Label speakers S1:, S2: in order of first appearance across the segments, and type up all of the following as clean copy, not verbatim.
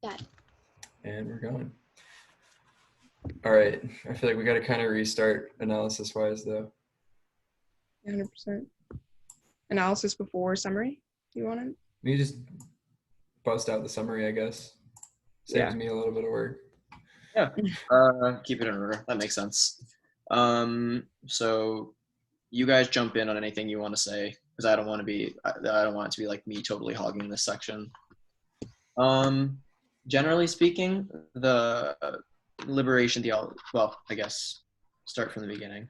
S1: Got it.
S2: And we're going. All right. I feel like we got to kind of restart analysis-wise, though.
S3: 100%. Analysis before summary. Do you want it?
S2: You just bust out the summary, I guess. Saves me a little bit of work.
S4: Yeah. Keep it in order. That makes sense. So you guys jump in on anything you want to say, because I don't want it to be like me totally hogging this section. Generally speaking, the liberation theology, well, I guess start from the beginning.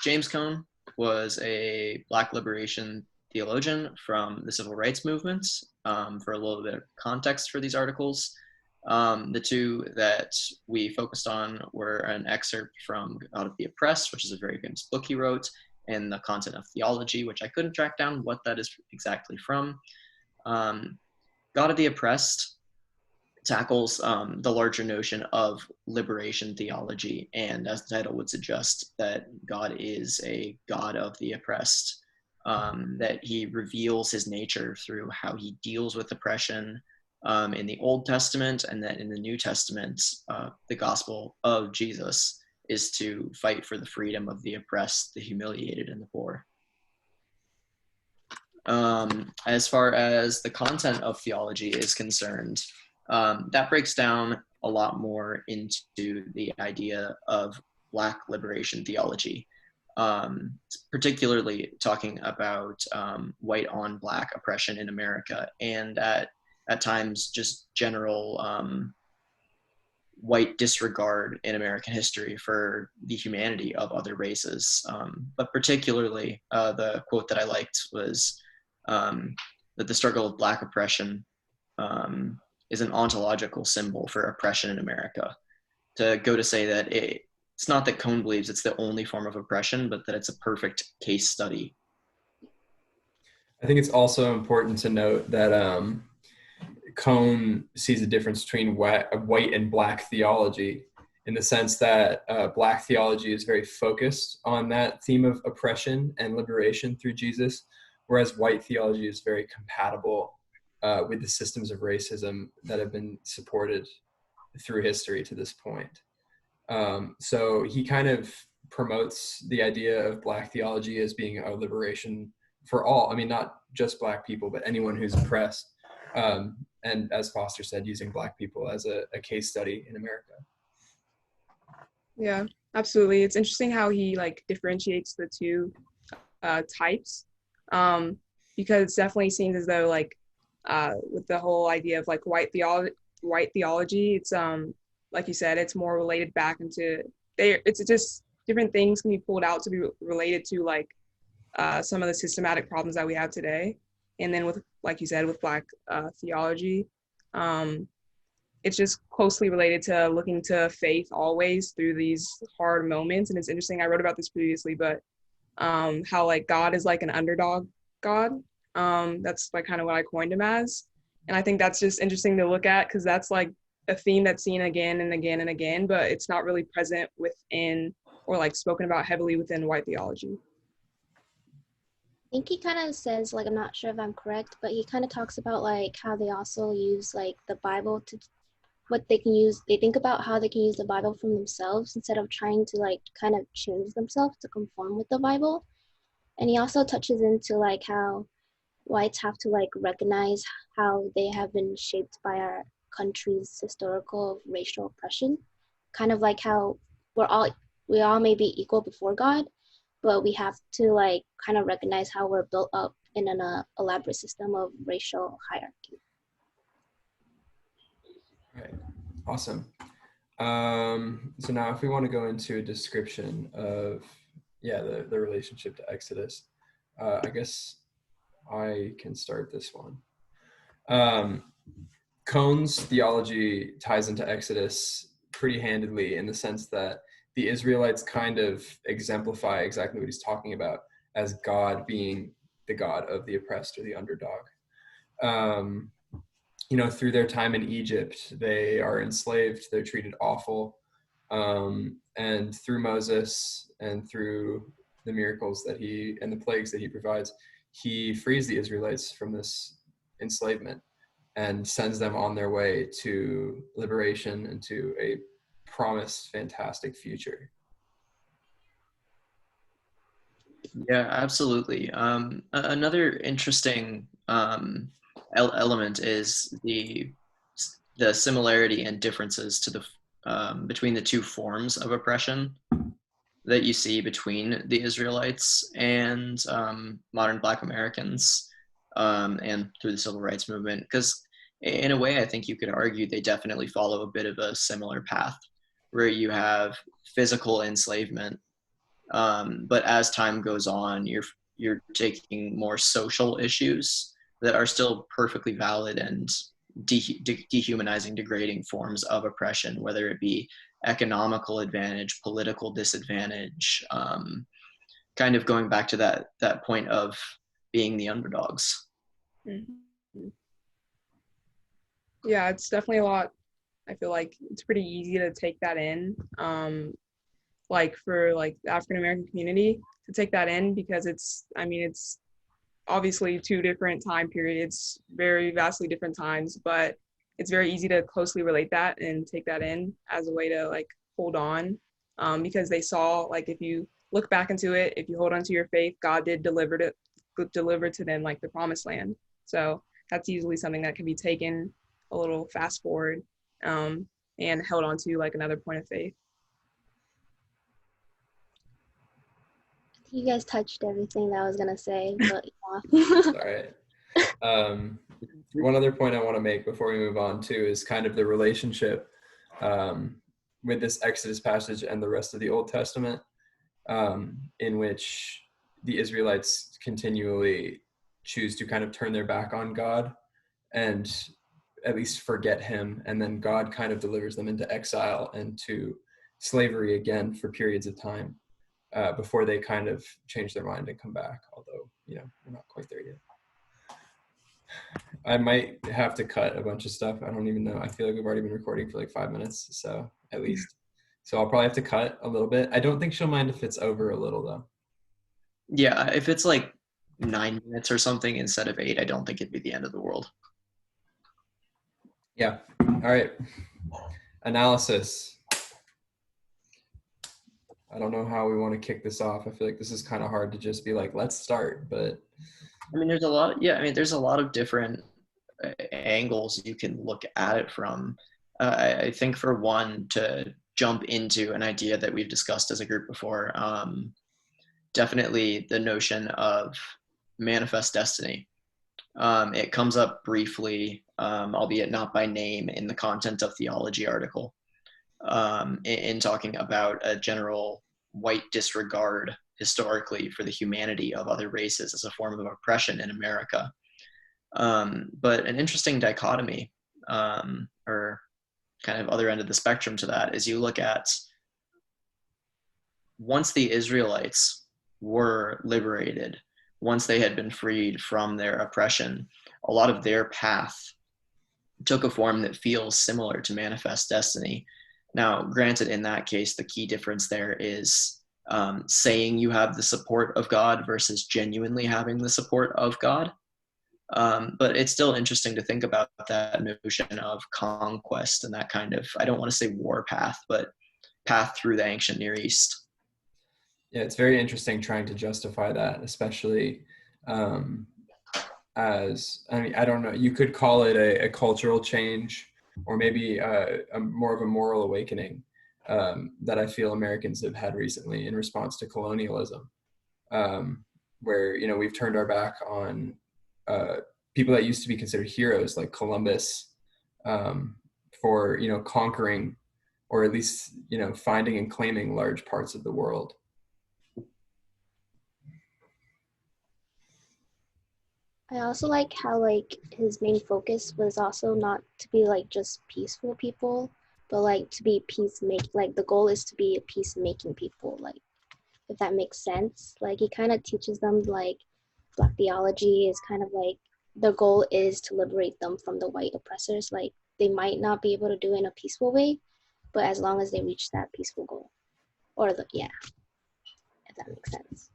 S4: James Cone was a Black liberation theologian from the civil rights movement. For a little bit of context for these articles, the two that we focused on were an excerpt from God of the Oppressed, which is a very famous book he wrote, and the Content of Theology, which I couldn't track down what that is exactly from. God of the Oppressed tackles the larger notion of liberation theology, and as the title would suggest, that God is a God of the oppressed, that he reveals his nature through how he deals with oppression in the Old Testament, and that in the New Testament, the gospel of Jesus is to fight for the freedom of the oppressed, the humiliated, and the poor. As far as the content of theology is concerned, that breaks down a lot more into the idea of Black liberation theology, particularly talking about white on Black oppression in America, and at times just general white disregard in American history for the humanity of other races. But particularly, the quote that I liked was that the struggle of Black oppression is an ontological symbol for oppression in America. To go to say that it's not that Cone believes it's the only form of oppression, but that it's a perfect case study.
S2: I think it's also important to note that Cone sees a difference between white and Black theology, in the sense that Black theology is very focused on that theme of oppression and liberation through Jesus, whereas white theology is very compatible with the systems of racism that have been supported through history to this point. So he kind of promotes the idea of Black theology as being a liberation for all. I mean, not just Black people, but anyone who's oppressed. And as Foster said, using Black people as a case study in America.
S3: Yeah, absolutely. It's interesting how he differentiates the two types, because it definitely seems as though with the whole idea of white theology, it's like you said, it's more related back into it's just different things can be pulled out to be related to some of the systematic problems that we have today. And then with, like you said, with Black theology, it's just closely related to looking to faith always through these hard moments. And it's interesting, I wrote about this previously, but how God is an underdog God. That's kind of what I coined him as. And I think that's just interesting to look at, because that's a theme that's seen again and again and again, but it's not really present within or spoken about heavily within white theology.
S1: I think he kind of says, I'm not sure if I'm correct, but he kind of talks about how they also use the Bible to what they can use. They think about how they can use the Bible from themselves instead of trying to kind of change themselves to conform with the Bible. And he also touches into how whites have to recognize how they have been shaped by our country's historical racial oppression, kind of how we all may be equal before God, but we have to kind of recognize how we're built up in an elaborate system of racial hierarchy.
S2: All right, awesome. So now if we want to go into a description of the relationship to Exodus, I guess I can start this one. Cone's theology ties into Exodus pretty handedly, in the sense that the Israelites kind of exemplify exactly what he's talking about as God being the God of the oppressed or the underdog. Through their time in Egypt, they are enslaved, they're treated awful. And through Moses and through the miracles and the plagues that he provides, he frees the Israelites from this enslavement. and sends them on their way to liberation and to a promised fantastic future.
S4: Yeah, absolutely. Another interesting element is the similarity and differences to the between the two forms of oppression that you see between the Israelites and modern Black Americans, and through the civil rights movement. Because in a way, I think you could argue they definitely follow a bit of a similar path, where you have physical enslavement, but as time goes on, you're taking more social issues that are still perfectly valid and dehumanizing, degrading forms of oppression, whether it be economical advantage, political disadvantage, kind of going back to that point of being the underdogs.
S3: Mm-hmm. Yeah, it's definitely a lot. I feel like it's pretty easy to take that in. Like for like the African American community to take that in, because it's obviously two different time periods, very vastly different times, but it's very easy to closely relate that and take that in as a way to like hold on, because they saw, like, if you look back into it, if you hold on to your faith, God did deliver to them like the promised land. So that's easily something that can be taken a little fast forward, and held on to like another point of faith.
S1: You guys touched everything that I was gonna say, but yeah.
S2: All right. One other point I want to make before we move on too is kind of the relationship with this Exodus passage and the rest of the Old Testament, in which the Israelites continually choose to kind of turn their back on God and at least forget him, and then God kind of delivers them into exile and to slavery again for periods of time, before they kind of change their mind and come back, although, we're not quite there yet. I might have to cut a bunch of stuff. I don't even know. I feel like we've already been recording for like 5 minutes, so at least. So I'll probably have to cut a little bit. I don't think she'll mind if it's over a little, though.
S4: Yeah, if it's like 9 minutes or something instead of 8, I don't think it'd be the end of the world.
S2: Yeah. All right. Analysis. I don't know how we want to kick this off. I feel like this is kind of hard to just be like, let's start, but
S4: there's a lot of different angles you can look at it from. I think, for one, to jump into an idea that we've discussed as a group before, definitely the notion of manifest destiny. It comes up briefly, albeit not by name, in the Content of Theology article, in talking about a general white disregard historically for the humanity of other races as a form of oppression in America. But an interesting dichotomy, or kind of other end of the spectrum to that, is you look at, once the Israelites were liberated, once they had been freed from their oppression, a lot of their path took a form that feels similar to manifest destiny. Now, granted, in that case, the key difference there is saying you have the support of God versus genuinely having the support of God. But it's still interesting to think about that notion of conquest and that kind of, I don't want to say war path, but path through the ancient Near East.
S2: Yeah, it's very interesting trying to justify that, especially as, I don't know, you could call it a cultural change, or maybe a more of a moral awakening that I feel Americans have had recently in response to colonialism, where, we've turned our back on people that used to be considered heroes, like Columbus, for, conquering, or at least, finding and claiming large parts of the world.
S1: I also like how like his main focus was also not to be like just peaceful people, but like to be peacemaking. Like the goal is to be a peacemaking people, like, if that makes sense. Like he kind of teaches them like Black theology is kind of like the goal is to liberate them from the white oppressors. Like they might not be able to do it in a peaceful way, but as long as they reach that peaceful goal, or if that makes sense.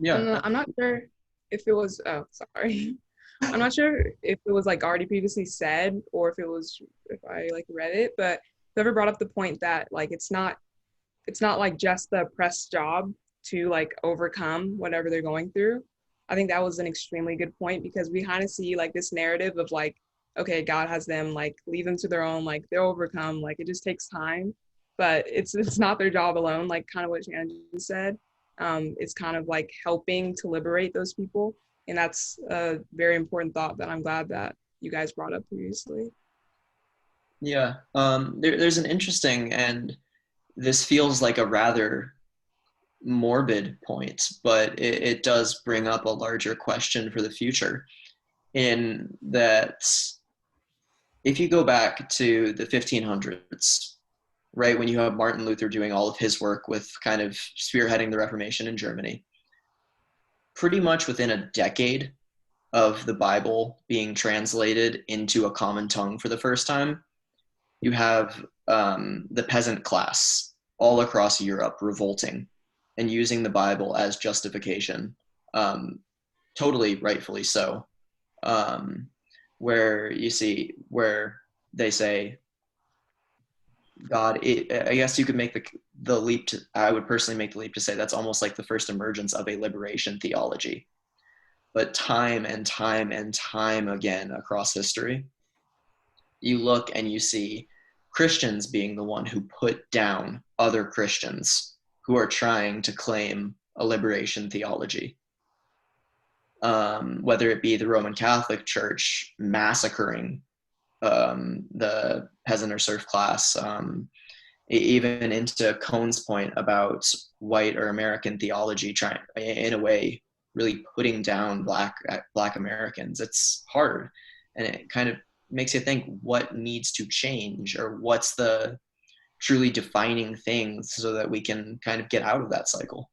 S4: Yeah.
S3: I'm not sure if it was, oh, sorry. I'm not sure if it was like already previously said or if I like read it, but whoever brought up the point that like it's not like just the oppressed job to like overcome whatever they're going through. I think that was an extremely good point because we kind of see like this narrative of like, okay, God has them like leave them to their own, like they'll overcome, like it just takes time, but it's not their job alone, like kind of what Shannon just said. It's kind of like helping to liberate those people, and that's a very important thought that I'm glad that you guys brought up previously.
S4: Yeah. There's an interesting, and this feels like a rather morbid point, but it does bring up a larger question for the future. In that, if you go back to the 1500s, right, when you have Martin Luther doing all of his work with kind of spearheading the Reformation in Germany, pretty much within a decade of the Bible being translated into a common tongue for the first time, you have the peasant class all across Europe revolting and using the Bible as justification, totally rightfully so. Um, where you see where they say God, I guess you could make the leap to. I would personally make the leap to say that's almost like the first emergence of a liberation theology. But time and time and time again across history, you look and you see Christians being the one who put down other Christians who are trying to claim a liberation theology. Whether it be the Roman Catholic Church massacring the peasant or serf class, even into Cohn's point about white or American theology, trying in a way really putting down black Americans. It's hard, and it kind of makes you think what needs to change or what's the truly defining thing so that we can kind of get out of that cycle.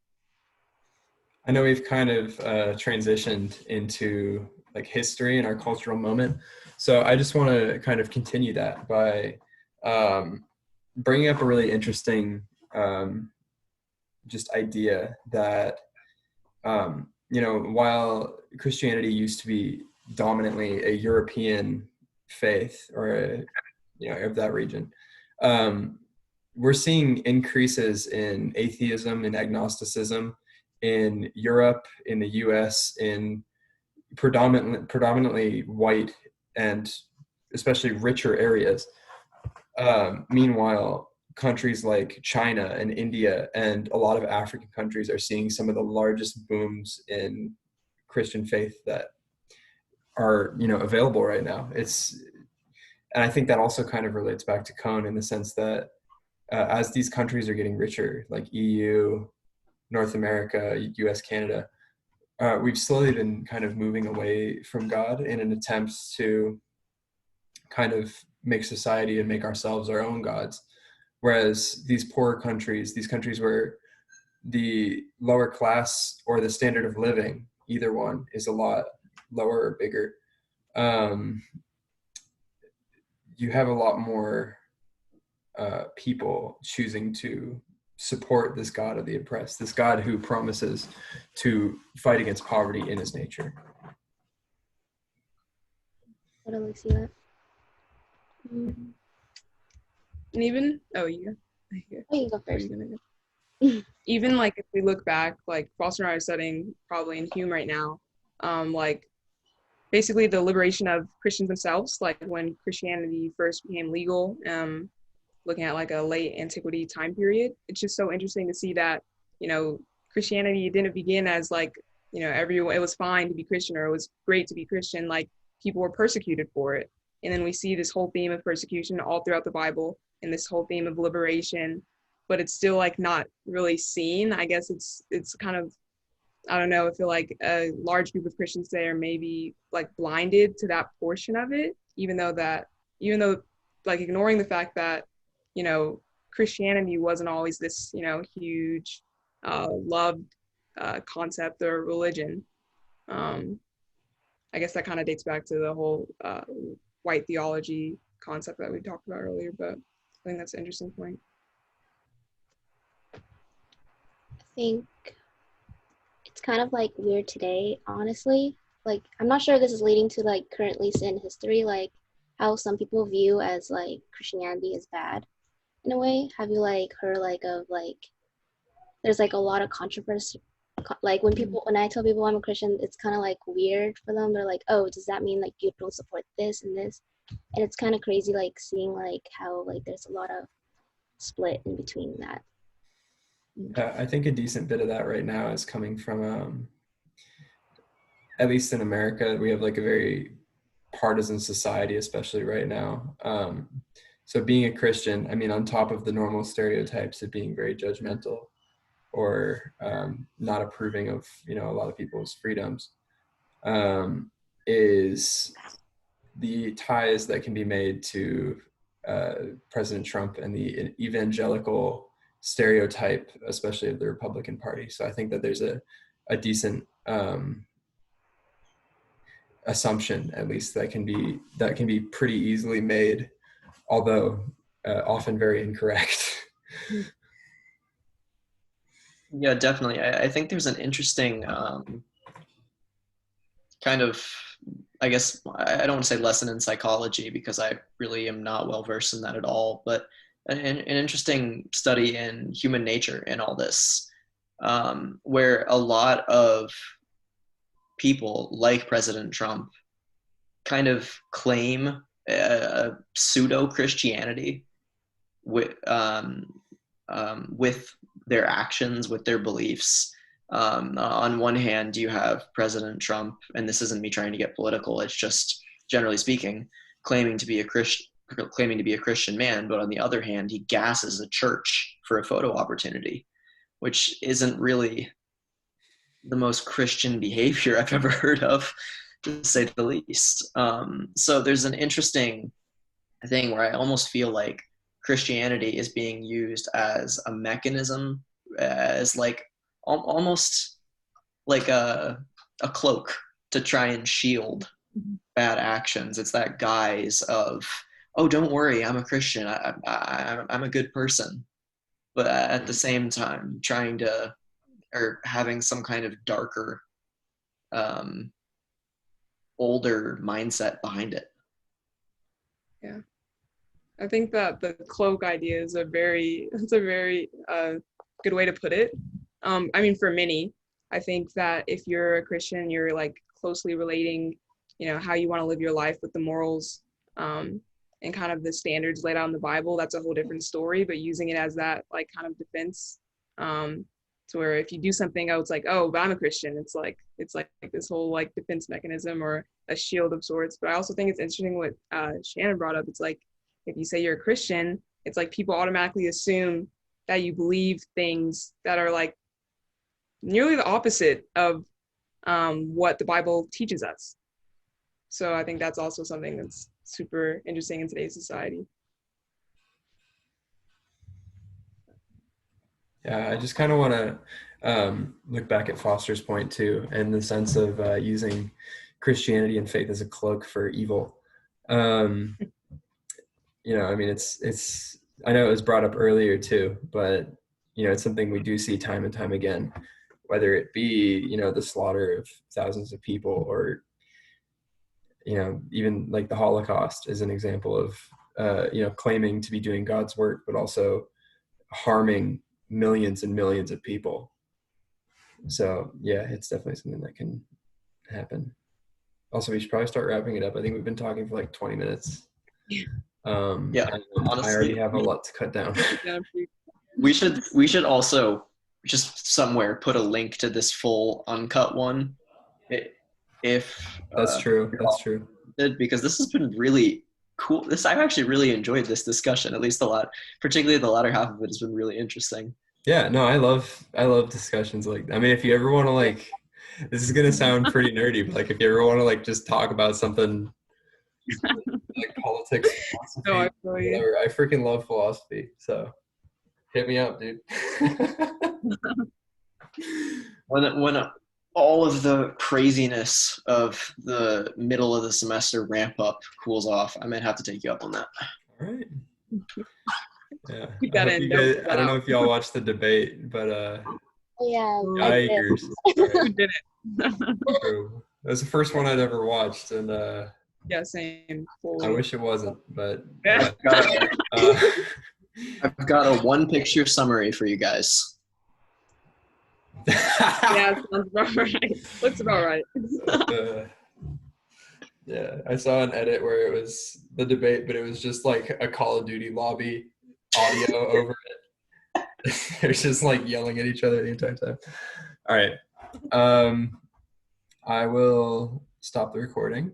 S2: I know we've kind of transitioned into like history and our cultural moment. So I just want to kind of continue that by bringing up a really interesting just idea that, while Christianity used to be dominantly a European faith or of that region, we're seeing increases in atheism and agnosticism in Europe, in the US, in predominantly white and especially richer areas. Meanwhile, countries like China and India and a lot of African countries are seeing some of the largest booms in Christian faith that are, available right now. And I think that also kind of relates back to Cohn in the sense that as these countries are getting richer, like EU, North America, US, Canada, we've slowly been kind of moving away from God in an attempt to kind of make society and make ourselves our own gods. Whereas these poorer countries, these countries where the lower class or the standard of living, either one, is a lot lower or bigger, you have a lot more people choosing to support this God of the oppressed, this God who promises to fight against poverty in his nature.
S1: Totally see that.
S3: And even
S1: Oh, you go first.
S3: Even like if we look back, like Foster and I are studying probably in Hume right now, like basically the liberation of Christians themselves, like when Christianity first became legal, looking at like a late antiquity time period. It's just so interesting to see that, Christianity didn't begin as like, everyone, it was fine to be Christian or it was great to be Christian. Like people were persecuted for it. And then we see this whole theme of persecution all throughout the Bible and this whole theme of liberation, but it's still like not really seen. I guess it's kind of, I don't know, I feel like a large group of Christians today are maybe like blinded to that portion of it, even though like ignoring the fact that, Christianity wasn't always this, huge loved concept or religion. I guess that kind of dates back to the whole white theology concept that we talked about earlier, but I think that's an interesting point.
S1: I think it's kind of like weird today, honestly, like I'm not sure if this is leading to like currently in history, like how some people view as like Christianity is bad in a way. Have you like heard like of like there's like a lot of controversy, like when I tell people I'm a Christian, it's kind of like weird for them. They're like, oh, does that mean like you don't support this and this? And it's kind of crazy like seeing like how like there's a lot of split in between that.
S2: I think a decent bit of that right now is coming from, at least in America, we have like a very partisan society, especially right now. So being a Christian, I mean, on top of the normal stereotypes of being very judgmental or not approving of, you know, a lot of people's freedoms, is the ties that can be made to President Trump and the evangelical stereotype, especially of the Republican Party. So I think that there's a decent assumption, at least, that can be pretty easily made, although often very incorrect.
S4: Yeah, definitely. I think there's an interesting kind of, I guess, I don't want to say lesson in psychology because I really am not well versed in that at all, but an interesting study in human nature in all this, where a lot of people like President Trump kind of claim pseudo Christianity with their actions, with their beliefs. On one hand, you have President Trump, and this isn't me trying to get political, it's just generally speaking, claiming to be a Christian man, but on the other hand, he gasses a church for a photo opportunity, which isn't really the most Christian behavior I've ever heard of, to say the least. So there's an interesting thing where I almost feel like Christianity is being used as a mechanism, as like almost like a cloak to try and shield bad actions. It's that guise of, oh, don't worry, I'm a Christian, I'm a good person, but at the same time trying to, or having some kind of darker, older mindset behind it.
S3: Yeah, I think that the cloak idea is a very good way to put it. I mean, for many, I think that if you're a Christian, you're like closely relating, you know, how you want to live your life with the morals, and kind of the standards laid out in the Bible. That's a whole different story, but using it as that like kind of defense, to where if you do something, oh, it's like, oh, but I'm a Christian. It's like this whole like defense mechanism or a shield of sorts. But I also think it's interesting what Shannon brought up. It's like, if you say you're a Christian, it's like people automatically assume that you believe things that are like nearly the opposite of what the Bible teaches us. So I think that's also something that's super interesting in today's society.
S2: Yeah, I just kind of want to look back at Foster's point too, in the sense of using Christianity and faith as a cloak for evil. You know, I mean, it's. I know it was brought up earlier too, but you know, it's something we do see time and time again, whether it be, you know, the slaughter of thousands of people, or you know, even like the Holocaust is an example of you know, claiming to be doing God's work, but also harming millions and millions of people. So yeah, it's definitely something that can happen. Also, we should probably start wrapping it up. I think we've been talking for like 20 minutes.
S4: Yeah,
S2: honestly, I already have a lot to cut down.
S4: we should also just somewhere put a link to this full uncut one, if
S2: that's true.
S4: Because this has been really cool. I've actually really enjoyed this discussion, at least particularly the latter half of it has been really interesting.
S2: Yeah, no, I love discussions like, I mean, if you ever want to like, this is gonna sound pretty nerdy, but like if you ever want to like just talk about something like politics, philosophy, whatever, I freaking love philosophy. So hit me up, dude.
S4: When all of the craziness of the middle of the semester ramp up cools off, I might have to take you up on that.
S2: All right. Yeah.
S3: I
S2: don't know if y'all watched the debate, but
S1: yeah,
S2: Yikers.
S3: Who did it?
S2: True. was the first one I'd ever watched, and
S3: Yeah, same.
S2: I
S3: Fully.
S2: wish it wasn't, but
S3: Yeah.
S4: I've got a one-picture summary for you guys.
S3: Yeah, sounds about right. Looks about right.
S2: Yeah, I saw an edit where it was the debate, but it was just like a Call of Duty lobby audio over it. They're just like yelling at each other the entire time. All right. I will stop the recording.